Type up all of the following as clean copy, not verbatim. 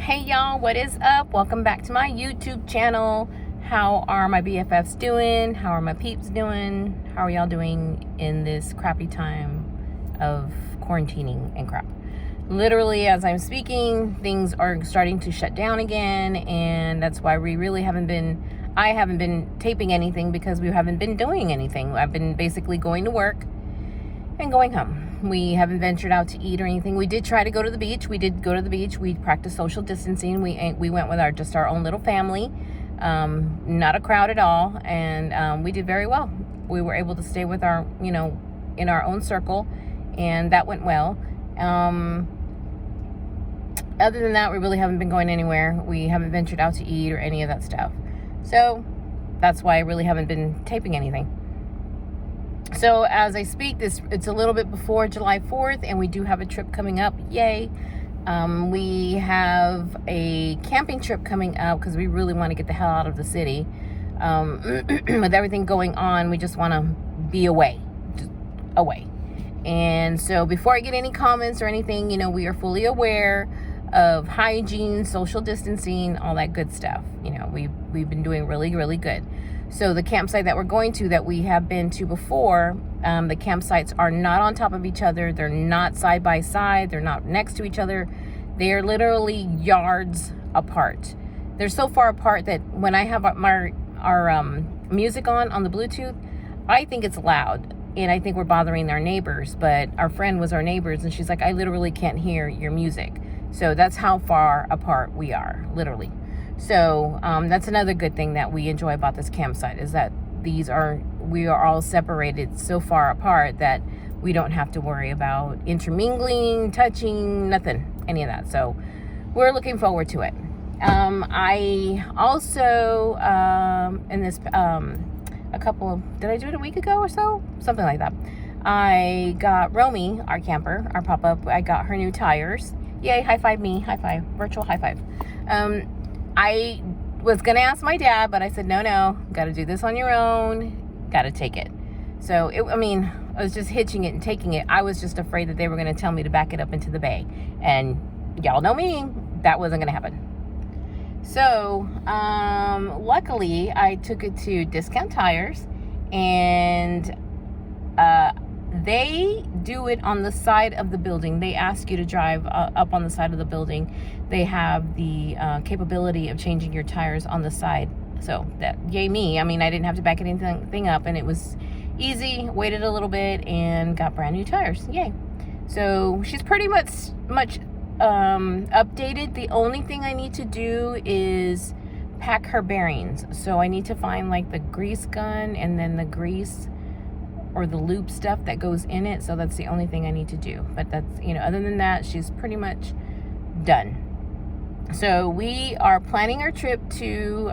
Hey y'all, what is up? Welcome back to my YouTube channel. How are my BFFs doing? How are my peeps doing? How are y'all doing in this crappy time of quarantining and crap? Literally, as I'm speaking, things are starting to shut down again, and that's why I haven't been taping anything because we haven't been doing anything. I've been basically going to work and going home. We haven't ventured out to eat or anything. We did try to go to the beach. We did go to the beach. We practiced social distancing. We went with our own little family, not a crowd at all, and we did very well. We were able to stay with our, in our own circle, and that went well. Other than that, we really haven't been going anywhere. We haven't ventured out to eat or any of that stuff. So that's why I really haven't been taping anything. So as I speak, it's a little bit before July 4th, and we do have a trip coming up. Yay. We have a camping trip coming up because we really want to get the hell out of the city. With everything going on, we just want to be away. Just away. And so before I get any comments or anything, we are fully aware of hygiene, social distancing, all that good stuff. We've been doing really, really good. So the campsite that we're going to, that we have been to before, the campsites are not on top of each other. They're not side by side. They're not next to each other. They are literally yards apart. They're so far apart that when I have our music on the Bluetooth, I think it's loud. And I think we're bothering our neighbors. But our friend was our neighbors, and she's like, I literally can't hear your music. So that's how far apart we are, literally. So that's another good thing that we enjoy about this campsite, is that we are all separated so far apart that we don't have to worry about intermingling, touching, nothing, any of that. So we're looking forward to it. I also, in this, did I do it a week ago or so? Something like that. I got Romy, our camper, our pop-up, I got her new tires. Yay, high five me, high five, virtual high five. I was going to ask my dad, but I said, no, got to do this on your own, got to take it. So, I was just hitching it and taking it. I was just afraid that they were going to tell me to back it up into the bay. And y'all know me, that wasn't going to happen. So, luckily, I took it to Discount Tires, and they do it on the side of the building. They ask you to drive up on the side of the building. They have the capability of changing your tires on the side. So that, yay me. I didn't have to back anything up, and it was easy. Waited a little bit and got brand new tires. Yay. So she's pretty much updated. The only thing I need to do is pack her bearings. So I need to find like the grease gun and then the grease or the lube stuff that goes in it. So that's the only thing I need to do. But that's, other than that, she's pretty much done. So we are planning our trip to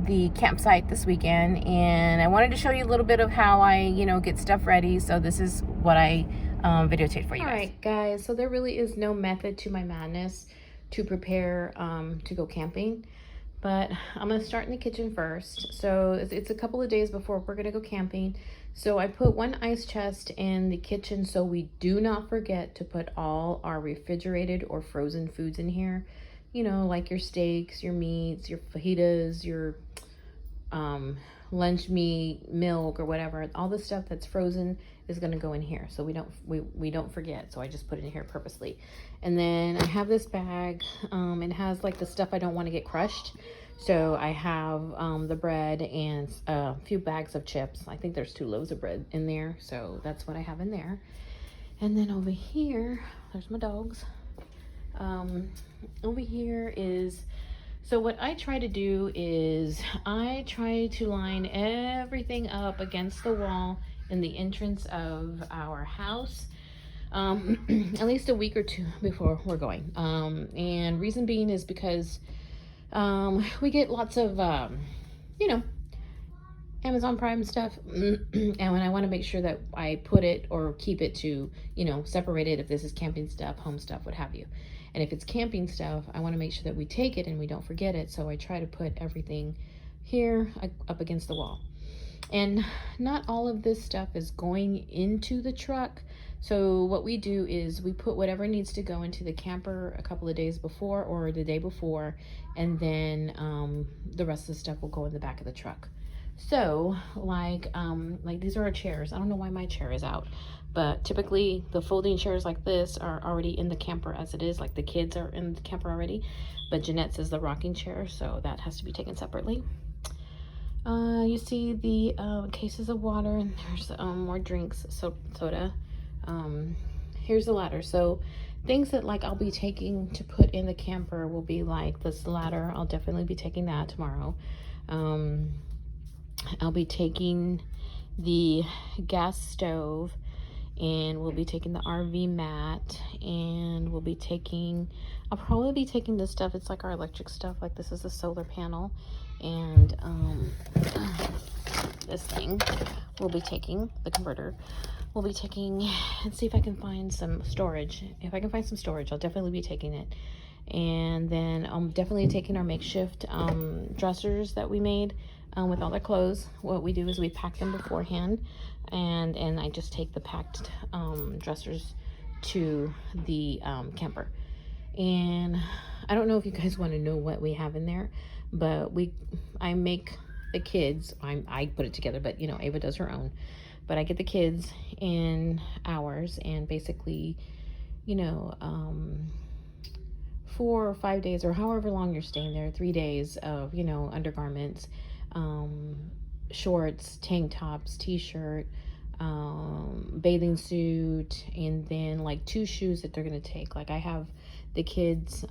the campsite this weekend, and I wanted to show you a little bit of how I, get stuff ready. So this is what I videotaped for you guys. All right, guys. So there really is no method to my madness to prepare to go camping. But I'm going to start in the kitchen first. So it's a couple of days before we're going to go camping. So I put one ice chest in the kitchen so we do not forget to put all our refrigerated or frozen foods in here. Like your steaks, your meats, your fajitas, your lunch meat, milk, or whatever. All the stuff that's frozen is going to go in here, so we don't forget. So I just put it in here purposely. And then I have this bag. It has like the stuff I don't want to get crushed. So I have the bread and a few bags of chips. I think there's 2 loaves of bread in there, so that's what I have in there. And then over here, there's my dogs. Over here is, so what I try to do is I try to line everything up against the wall in the entrance of our house, at least a week or 2 before we're going. And reason being is because we get lots of, Amazon Prime stuff, and when I want to make sure that I put it or keep it to, separate it if this is camping stuff, home stuff, what have you. And if it's camping stuff, I want to make sure that we take it and we don't forget it. So I try to put everything here up against the wall. And not all of this stuff is going into the truck. So what we do is we put whatever needs to go into the camper a couple of days before or the day before, and then the rest of the stuff will go in the back of the truck. So like these are our chairs. I don't know why my chair is out, but typically the folding chairs like this are already in the camper as it is. Like the kids are in the camper already, but Jeanette's is the rocking chair, so that has to be taken separately. You see the cases of water, and there's more drinks, soda. Here's the ladder. So things that like I'll be taking to put in the camper will be like this ladder. I'll definitely be taking that tomorrow. I'll be taking the gas stove, and we'll be taking the RV mat, and we'll be taking, I'll probably be taking this stuff. It's like our electric stuff. Like this is a solar panel, and this thing we'll be taking, the converter. We'll be taking, and see if I can find some storage. If I can find some storage, I'll definitely be taking it. And then I'm definitely taking our makeshift dressers that we made with all their clothes. What we do is we pack them beforehand, and I just take the packed dressers to the camper. And I don't know if you guys want to know what we have in there, but I make the kids, I put it together, but you know, Ava does her own. But I get the kids in hours, and basically, you know, 4 or 5 days, or however long you're staying there, 3 days of, you know, undergarments, shorts, tank tops, t-shirt, bathing suit, and then like 2 shoes that they're gonna take. Like I have the kids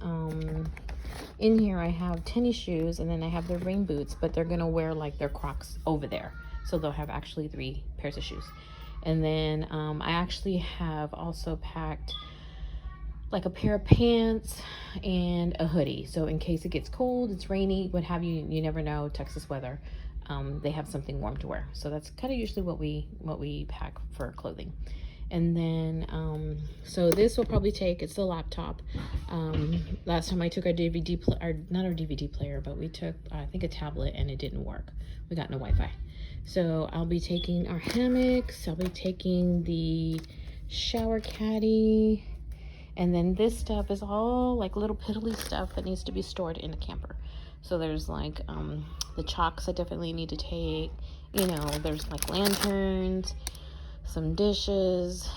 in here, I have tennis shoes, and then I have their rain boots, but they're gonna wear like their Crocs over there, so they'll have actually 3 pairs of shoes. And then I actually have also packed like a pair of pants and a hoodie, so in case it gets cold, it's rainy, what have you, you never know, Texas weather, they have something warm to wear. So that's kind of usually what we pack for clothing. And then so this will probably take, it's the laptop. Last time I took our DVD player, not our DVD player, but we took I think a tablet, and it didn't work. We got no Wi-Fi. So I'll be taking our hammocks, I'll be taking the shower caddy, and then this stuff is all like little piddly stuff that needs to be stored in the camper. So there's like the chalks I definitely need to take, you know, there's like lanterns, some dishes,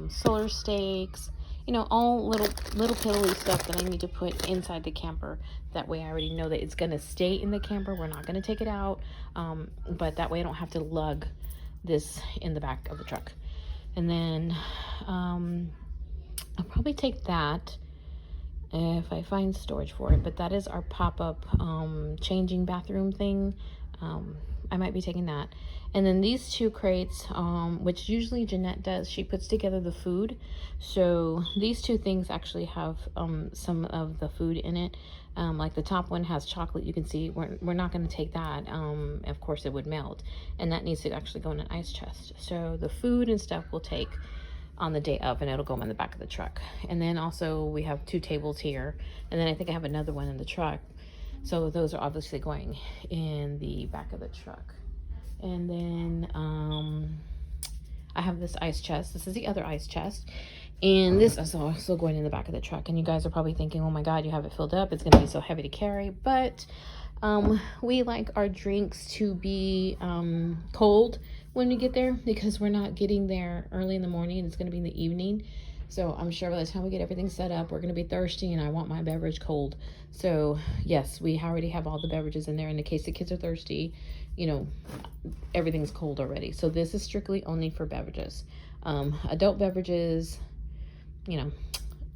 solar stakes, you know, all little piddly stuff that I need to put inside the camper. That way I already know that it's gonna stay in the camper, we're not gonna take it out, but that way I don't have to lug this in the back of the truck. And then I'll probably take that if I find storage for it, but that is our pop-up changing bathroom thing. I might be taking that. And then these 2 crates, which usually Jeanette does, she puts together the food. So these 2 things actually have some of the food in it. Like the top one has chocolate, you can see. We're not going to take that. Of course it would melt, and that needs to actually go in an ice chest. So the food and stuff we'll take on the day of, and it'll go in the back of the truck. And then also we have 2 tables here, and then I think I have another one in the truck. So those are obviously going in the back of the truck. And then I have this ice chest. This is the other ice chest, and this is also going in the back of the truck. And you guys are probably thinking, oh my god, you have it filled up, it's gonna be so heavy to carry. But we like our drinks to be cold when we get there, because we're not getting there early in the morning, it's going to be in the evening. So I'm sure by the time we get everything set up, we're going to be thirsty, and I want my beverage cold. So yes, we already have all the beverages in there in the case the kids are thirsty. You know, everything's cold already. So this is strictly only for beverages. Adult beverages, you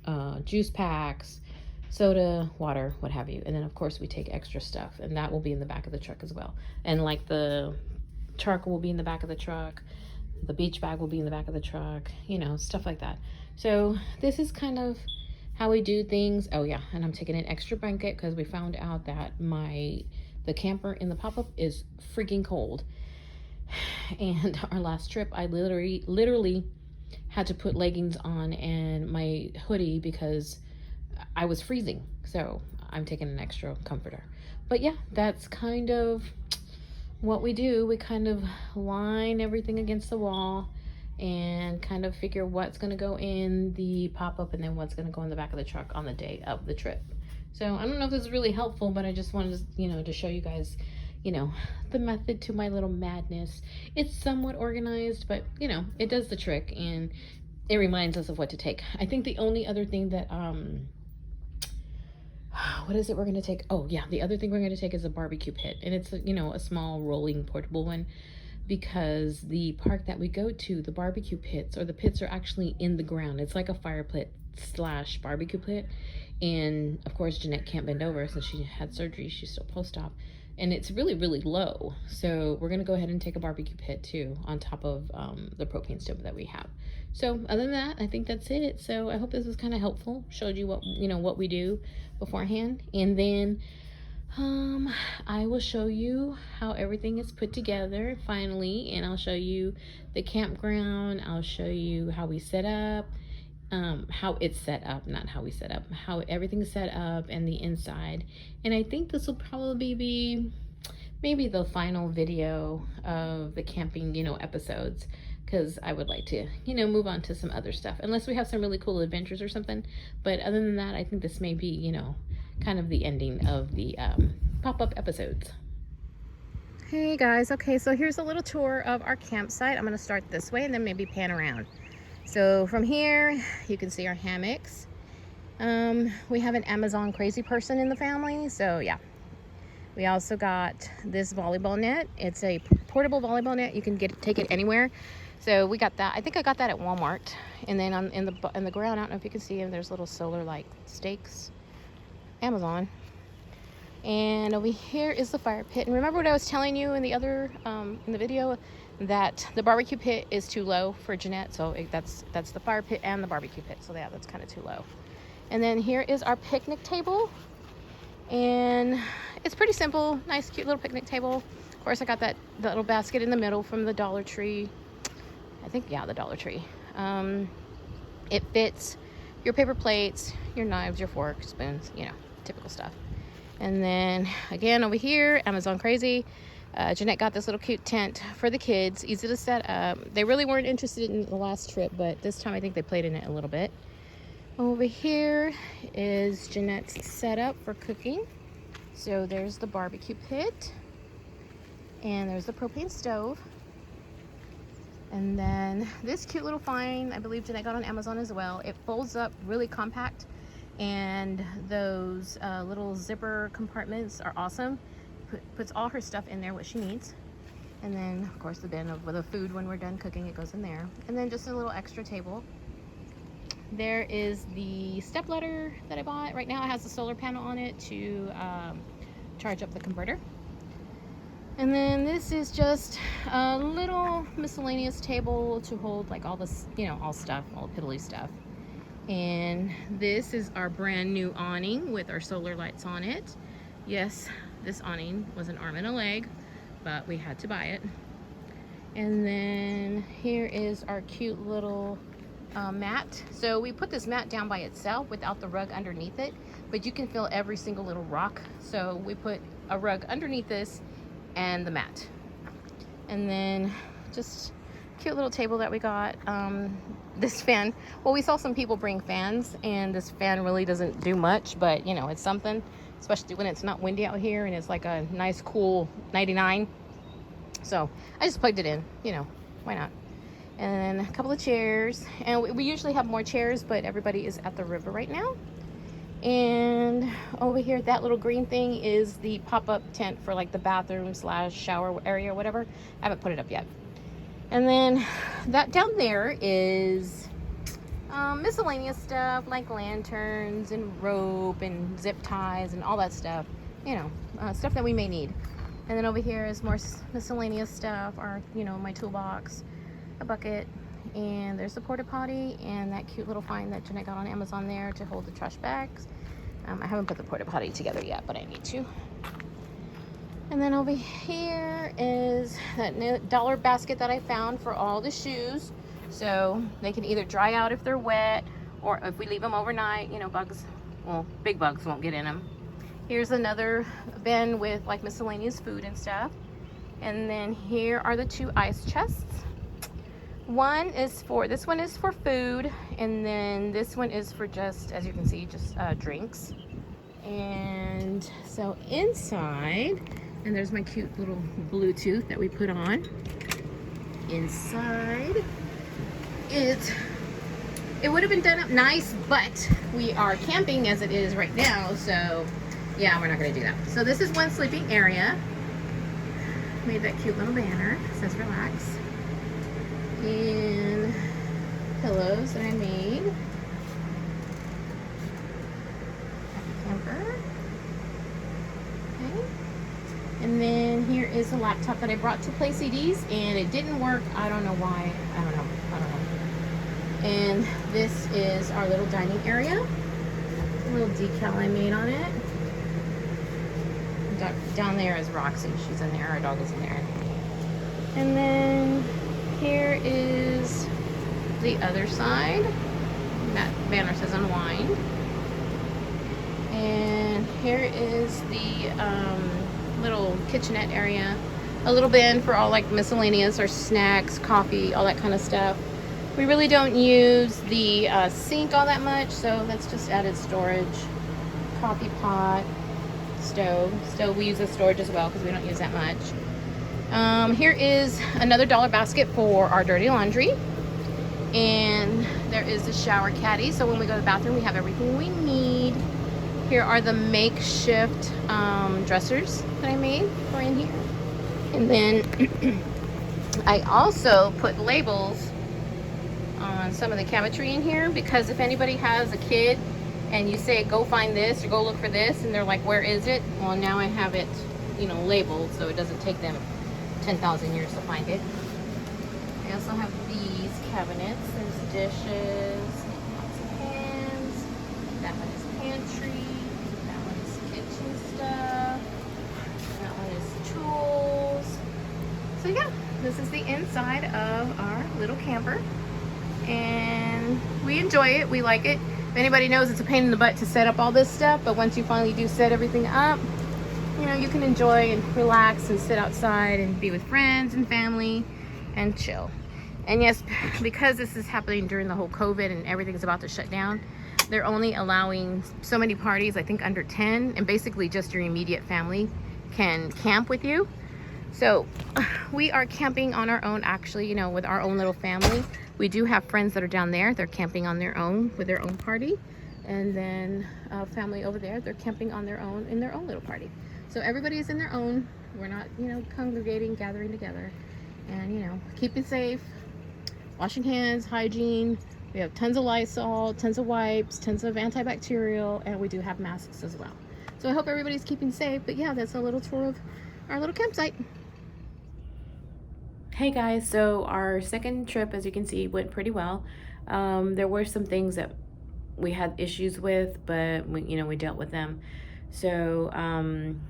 know, juice packs, soda, water, what have you. And then of course we take extra stuff, and that will be in the back of the truck as well. And like the charcoal will be in the back of the truck, the beach bag will be in the back of the truck, you know, stuff like that. So this is kind of how we do things. Oh yeah, and I'm taking an extra blanket because we found out that the camper in the pop-up is freaking cold. And our last trip, I literally had to put leggings on and my hoodie because I was freezing. So I'm taking an extra comforter. But yeah, that's kind of what we do, we kind of line everything against the wall and kind of figure what's going to go in the pop-up and then what's going to go in the back of the truck on the day of the trip. So I don't know if this is really helpful, but I just wanted to, to show you guys, the method to my little madness. It's somewhat organized, but it does the trick and it reminds us of what to take. I think the only other thing that, what is it we're going to take? Oh yeah, the other thing we're going to take is a barbecue pit, and it's a small rolling portable one, because the park that we go to, the barbecue pits, or the pits, are actually in the ground. It's like a fire pit / barbecue pit. And of course Jeanette can't bend over since she had surgery. She's still post-op, and it's really, really low. So we're gonna go ahead and take a barbecue pit too on top of the propane stove that we have. So other than that, I think that's it. So I hope this was kind of helpful, showed you what we do beforehand. And then I will show you how everything is put together finally, and I'll show you the campground. I'll show you how we set up, how it's set up, not how we set up, how everything's set up, and the inside. And I think this will probably be maybe the final video of the camping, episodes, because I would like to, move on to some other stuff, unless we have some really cool adventures or something. But other than that, I think this may be, kind of the ending of the pop-up episodes. Hey guys, okay, so here's a little tour of our campsite. I'm going to start this way and then maybe pan around. So from here, you can see our hammocks. We have an Amazon crazy person in the family, so yeah. We also got this volleyball net. It's a portable volleyball net. You can take it anywhere. So we got that. I think I got that at Walmart. And then in the ground, I don't know if you can see them, there's little solar like stakes. Amazon. And over here is the fire pit. And remember what I was telling you in the other in the video, that the barbecue pit is too low for Jeanette. So that's the fire pit and the barbecue pit. So yeah, that's kind of too low. And then here is our picnic table. And it's pretty simple, nice cute little picnic table. Of course, I got that little basket in the middle from the Dollar Tree. I think, yeah, the Dollar Tree. It fits your paper plates, your knives, your forks, spoons, typical stuff. And then again over here, Amazon crazy. Jeanette got this little cute tent for the kids, easy to set up. They really weren't interested in the last trip, but this time I think they played in it a little bit. Over here is Jeanette's setup for cooking. So there's the barbecue pit, and there's the propane stove. And then this cute little find, I believe Jeanette got on Amazon as well. It folds up really compact, and those little zipper compartments are awesome. Puts all her stuff in there, what she needs. And then of course the bin of the food when we're done cooking, it goes in there. And then just a little extra table. There is the step ladder that I bought. Right now it has a solar panel on it to charge up the converter. And then this is just a little miscellaneous table to hold like all this, all stuff, all the piddly stuff. And this is our brand new awning with our solar lights on it. Yes, this awning was an arm and a leg, but we had to buy it. And then here is our cute little mat. So we put this mat down by itself without the rug underneath it, but you can feel every single little rock. So we put a rug underneath this and the mat. And then just cute little table that we got. This fan, well, we saw some people bring fans, and this fan really doesn't do much, but it's something, especially when it's not windy out here and it's like a nice cool 99. So I just plugged it in, why not? And then a couple of chairs, and we usually have more chairs, but everybody is at the river right now. And over here, that little green thing is the pop-up tent for like the bathroom / shower area or whatever. I haven't put it up yet. And then that down there is miscellaneous stuff like lanterns and rope and zip ties and all that stuff, stuff that we may need. And then over here is more miscellaneous stuff, or my toolbox, a bucket, and there's the porta potty, and that cute little find that Jeanette got on Amazon there to hold the trash bags. I haven't put the porta potty together yet, but I need to. And then over here is that dollar basket that I found for all the shoes, so they can either dry out if they're wet, or if we leave them overnight, bugs, well, big bugs won't get in them. Here's another bin with like miscellaneous food and stuff. And then here are the 2 ice chests. This one is for food, and then this one is for just, as you can see, just drinks. And so inside, and there's my cute little Bluetooth that we put on. Inside, it would have been done up nice, but we are camping as it is right now, so yeah, we're not gonna do that. So this is one sleeping area. Made that cute little banner, it says relax. And pillows that I made. Camper. Okay. And then here is a laptop that I brought to play CDs, and it didn't work. I don't know why. I don't know. And this is our little dining area. A little decal I made on it. Down there is Roxy. She's in there. Our dog is in there. And then here is the other side. That banner says unwind. And here is the little kitchenette area. A little bin for all like miscellaneous or snacks, coffee, all that kind of stuff. We really don't use the sink all that much, so that's just added storage. Coffee pot, stove. Stove we use as storage as well because we don't use that much. Here is another dollar basket for our dirty laundry. And there is the shower caddy, so when we go to the bathroom we have everything we need. Here are the makeshift dressers that I made for in here. And then I also put labels on some of the cabinetry in here, because if anybody has a kid and you say go find this or go look for this and they're like, where is it? Well, now I have it, you know, labeled so it doesn't take them 10,000 years to find it. I also have these cabinets. There's dishes, lots of pans. That one is pantry. That one is kitchen stuff. That one is tools. So yeah, this is the inside of our little camper. And we enjoy it. We like it. If anybody knows, it's a pain in the butt to set up all this stuff, but once you finally do set everything up, you know, you can enjoy and relax and sit outside and be with friends and family and chill. And yes, because this is happening during the whole COVID and everything's about to shut down, they're only allowing so many parties, I think under 10, and basically just your immediate family can camp with you. So we are camping on our own, actually, you know, with our own little family. We do have friends that are down there. They're camping on their own with their own party. And then family over there, they're camping on their own in their own little party. So everybody is in their own. We're not, you know, congregating, gathering together. And, you know, keeping safe, washing hands, hygiene. We have tons of Lysol, tons of wipes, tons of antibacterial, and we do have masks as well. So I hope everybody's keeping safe. But yeah, that's a little tour of our little campsite. Hey guys, so our second trip, as you can see, went pretty well. There were some things that we had issues with, but we dealt with them. So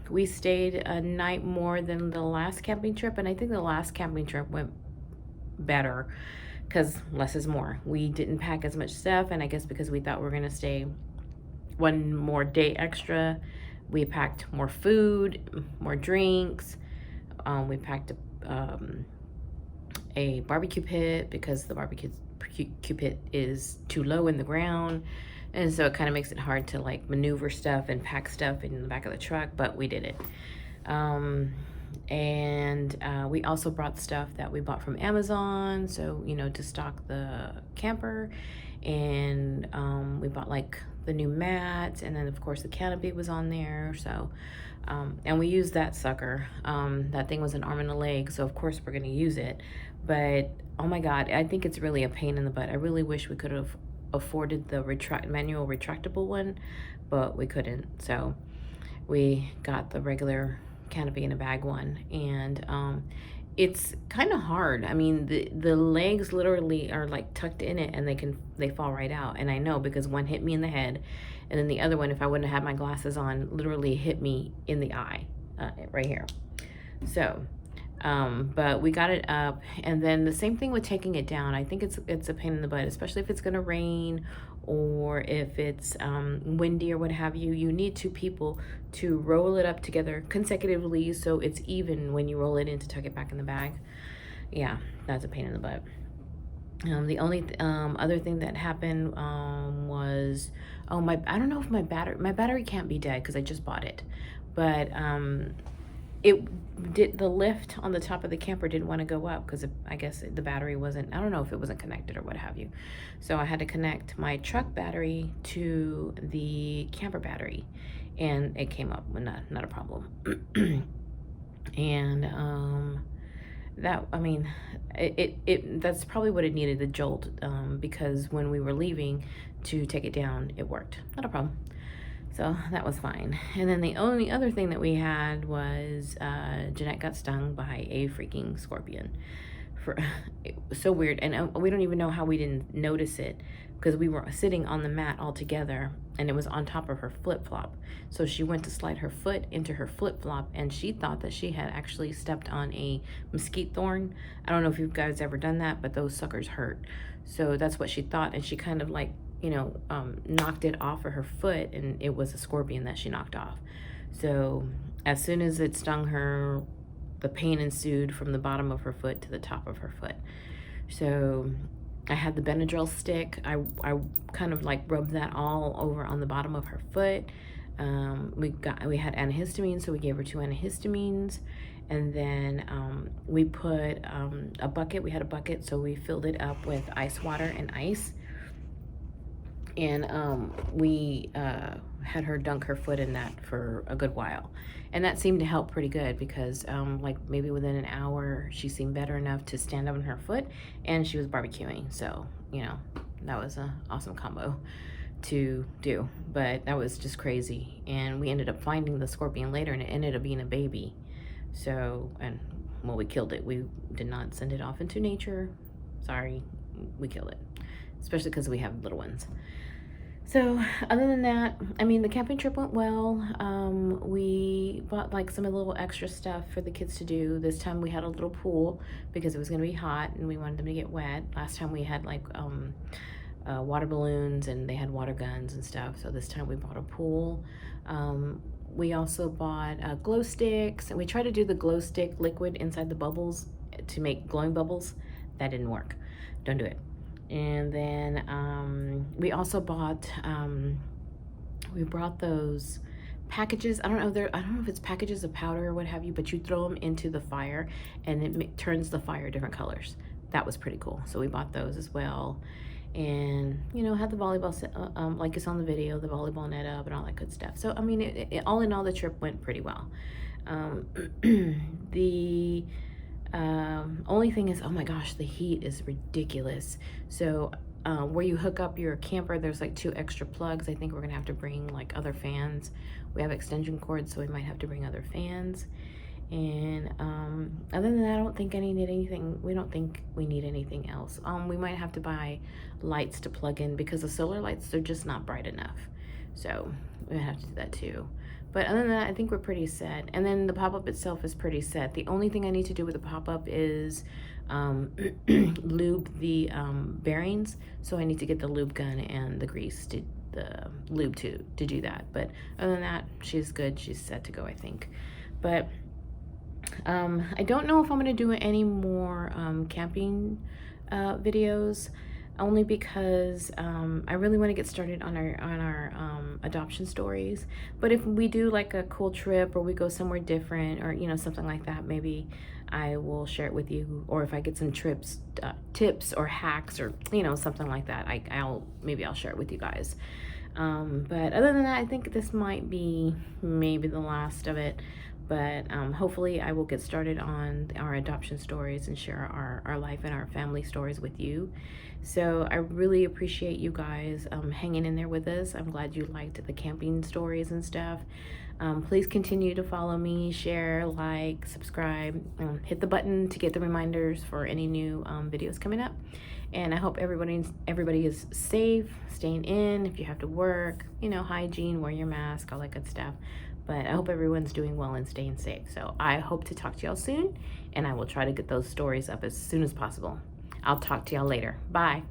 we stayed a night more than the last camping trip, and I think the last camping trip went better because less is more. We didn't pack as much stuff, and I guess because we thought we were gonna stay one more day extra, we packed more food, more drinks. We packed a barbecue pit because the barbecue pit is too low in the ground, and so it kind of makes it hard to like maneuver stuff and pack stuff in the back of the truck, but we did it. And we also brought stuff that we bought from Amazon, so to stock the camper. And we bought like the new mats, and then of course the canopy was on there. So and we used that sucker. That thing was an arm and a leg, so of course we're gonna use it. But oh my god, I think it's really a pain in the butt. I really wish we could have afforded the manual retractable one, but we couldn't, so we got the regular canopy in a bag one. And it's kind of hard. I mean, the legs literally are like tucked in it, and they fall right out. And I know because one hit me in the head, and then the other one, if I wouldn't have had my glasses on, literally hit me in the eye, right here. So but we got it up. And then the same thing with taking it down. I think it's a pain in the butt, especially if it's gonna rain or if it's windy or what have you, you need two people to roll it up together consecutively so it's even when you roll it in to tuck it back in the bag. Yeah, that's a pain in the butt. The only other thing that happened was, oh, I don't know if my battery can't be dead because I just bought it, but the lift on the top of the camper didn't want to go up because I guess the battery wasn't, I don't know if it wasn't connected or what have you. So I had to connect my truck battery to the camper battery, and it came up, not a problem. And that, I mean, that's probably what it needed, the jolt, because when we were leaving to take it down, it worked, not a problem. So that was fine. And then the only other thing that we had was Jeanette got stung by a freaking scorpion. It was so weird, and we don't even know how we didn't notice it, because we were sitting on the mat all together and it was on top of her flip-flop. So she went to slide her foot into her flip-flop and she thought that she had actually stepped on a mesquite thorn. I don't know if you guys ever done that, but those suckers hurt. So that's what she thought, and she kind of like, you know, knocked it off of her foot, and it was a scorpion that she knocked off. So as soon as it stung her, the pain ensued from the bottom of her foot to the top of her foot. So I had the Benadryl stick. I kind of like rubbed that all over on the bottom of her foot. We had antihistamines, so we gave her 2 antihistamines. And then we put a bucket. We had a bucket, so we filled it up with ice water and ice. And we had her dunk her foot in that for a good while, and that seemed to help pretty good, because like maybe within an hour she seemed better enough to stand up on her foot, and she was barbecuing. So, you know, that was an awesome combo to do, but that was just crazy. And we ended up finding the scorpion later, and it ended up being a baby. So, and well, we killed it. We did not send it off into nature. Sorry, we killed it, especially because we have little ones. So other than that, I mean, the camping trip went well. We bought like some little extra stuff for the kids to do. This time we had a little pool because it was going to be hot and we wanted them to get wet. Last time we had like water balloons, and they had water guns and stuff. So this time we bought a pool. We also bought glow sticks, and we tried to do the glow stick liquid inside the bubbles to make glowing bubbles. That didn't work. Don't do it. And then we also bought, we brought those packages. I don't know if it's packages of powder or what have you, but you throw them into the fire and it turns the fire different colors. That was pretty cool. So we bought those as well. And, you know, had the volleyball set, like it's on the video, the volleyball net up and all that good stuff. So, I mean, all in all, the trip went pretty well. The only thing is, oh my gosh, the heat is ridiculous. So where you hook up your camper, there's like 2 extra plugs. I think we're gonna have to bring like other fans. We have extension cords, so we might have to bring other fans. And other than that, I don't think we don't think we need anything else. We might have to buy lights to plug in, because the solar lights, they're just not bright enough. So we have to do that too. But other than that, I think we're pretty set. And then the pop-up itself is pretty set. The only thing I need to do with the pop-up is lube the bearings. So I need to get the lube gun and the grease, the lube to do that. But other than that, she's good. She's set to go, I think. But I don't know if I'm going to do any more camping videos. Only because I really want to get started on our adoption stories. But if we do like a cool trip, or we go somewhere different, or you know, something like that, maybe I will share it with you. Or if I get some tips or hacks, or you know, something like that, maybe I'll share it with you guys. But other than that, I think this might be maybe the last of it. But hopefully I will get started on our adoption stories and share our life and our family stories with you. So I really appreciate you guys hanging in there with us. I'm glad you liked the camping stories and stuff. Please continue to follow me, share, like, subscribe, hit the button to get the reminders for any new videos coming up. And I hope everybody is safe, staying in. If you have to work, you know, hygiene, wear your mask, all that good stuff. But I hope everyone's doing well and staying safe. So I hope to talk to y'all soon, and I will try to get those stories up as soon as possible. I'll talk to y'all later. Bye.